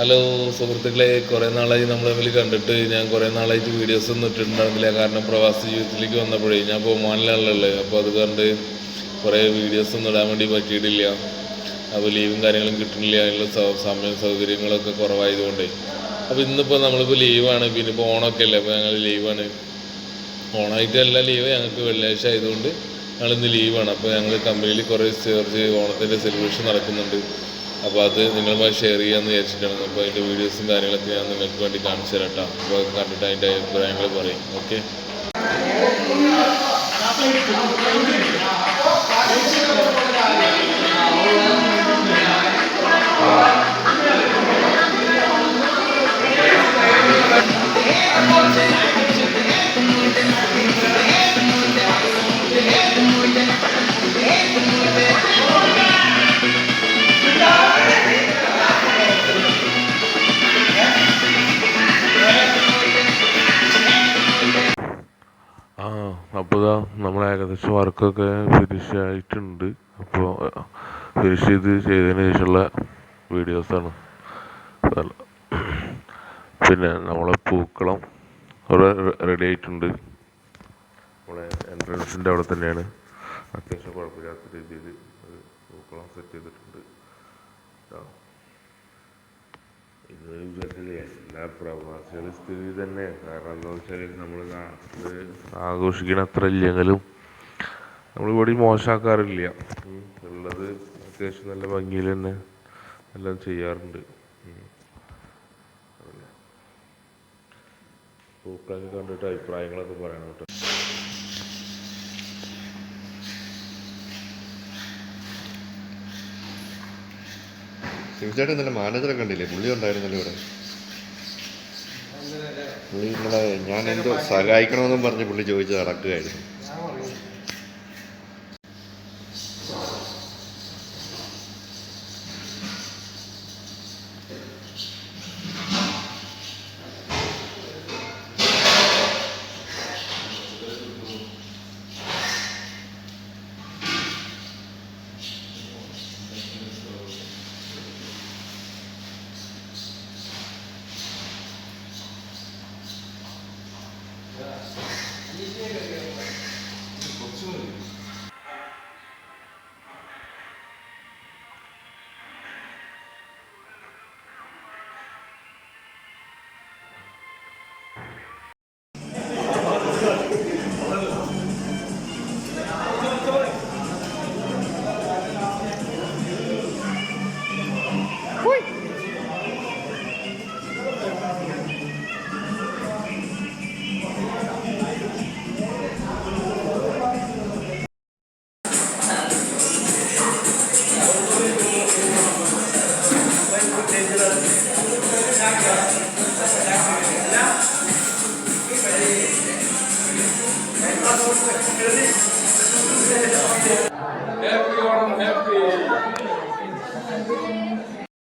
Hello സുഹൃത്തുക്കളെ, കുറേ നാളായി നമ്മൾ തമ്മിൽ കണ്ടിട്ട്. ഞാൻ കുറേ നാളായിട്ട് വീഡിയോസ് ഒന്നും ഇട്ടിട്ടുണ്ടായിരുന്നില്ല. കാരണം പ്രവാസി ജീവിതത്തിലേക്ക് വന്നപ്പോഴേ ഞാൻ ഒമാനിലാണുള്ളത്. അപ്പോൾ അത് കണ്ട് കുറേ വീഡിയോസ് ഒന്നും ഇടാൻ വേണ്ടി പറ്റിയിട്ടില്ല. അപ്പോൾ ലീവും കാര്യങ്ങളും കിട്ടുന്നില്ല, അതിനുള്ള സമയം സൗകര്യങ്ങളൊക്കെ കുറവായതുകൊണ്ടേ. അപ്പോൾ ഇന്നിപ്പോൾ നമ്മളിപ്പോൾ ലീവാണ്. പിന്നെ ഇപ്പോൾ ഓണമൊക്കെ അല്ലേ, അപ്പോൾ ഞങ്ങൾ ലീവാണ്. ഓണമായിട്ടല്ല ലീവ്, ഞങ്ങൾക്ക് വെള്ളിയാഴ്ച ആയതുകൊണ്ട് ഞങ്ങളിന്ന് ലീവാണ്. അപ്പോൾ ഞങ്ങൾ കമ്പനിയിൽ കുറേ ഓണത്തിൻ്റെ സെലിബ്രേഷൻ നടക്കുന്നുണ്ട്. അപ്പോൾ അത് നിങ്ങളുമായി ഷെയർ ചെയ്യാമെന്ന് വിചാരിച്ചിട്ടാണ്. അപ്പോൾ അതിൻ്റെ വീഡിയോസും കാര്യങ്ങളൊക്കെ ഞാൻ നിങ്ങൾക്ക് വേണ്ടി കാണിച്ചു തരാം കേട്ടോ. അപ്പോൾ കണ്ടിട്ട് അതിൻ്റെ അഭിപ്രായങ്ങൾ പറയും. ഓക്കെ. അപ്പോൾ നമ്മൾ ഏകദേശം വർക്കൊക്കെ ഫിനിഷ് ആയിട്ടുണ്ട്. അപ്പോൾ ഫിനിഷ് ചെയ്തതിന് ശേഷമുള്ള വീഡിയോസാണ്. പിന്നെ നമ്മളെ പൂക്കളം അവിടെ റെഡി ആയിട്ടുണ്ട്. നമ്മളെ എൻട്രൻസിൻ്റെ അവിടെ തന്നെയാണ്. അത്യാവശ്യം കുഴപ്പമില്ലാത്ത രീതിയിൽ പൂക്കളം സെറ്റ് ചെയ്തിട്ടുണ്ട്. ഇത് വിചാരിച്ചില്ലേ, എല്ലാ പ്രവാസികളുടെ സ്ഥിതി തന്നെ. കാരണം എന്താണെന്ന് വെച്ചാൽ നമ്മൾ ആഘോഷിക്കണ അത്ര ഇല്ലെങ്കിലും നമ്മളിവിടെ മോശമാക്കാറില്ല. ഉള്ളത് അത്യാവശ്യം നല്ല ഭംഗിയിൽ തന്നെ എല്ലാം ചെയ്യാറുണ്ട്. പൂക്കളൊക്കെ കണ്ടിട്ട് അഭിപ്രായങ്ങളൊക്കെ പറയണം കേട്ടോ. തീർച്ചയായിട്ടും ഇന്നലെ മാനേജറെ കണ്ടില്ലേ, പുള്ളി ഉണ്ടായിരുന്നല്ലോ ഇവിടെ. പുള്ളി ഇന്നലെ ഞാൻ എന്തോ സഹായിക്കണമെന്നും പറഞ്ഞ് പുള്ളി ചോദിച്ച് നടക്കുകയായിരുന്നു.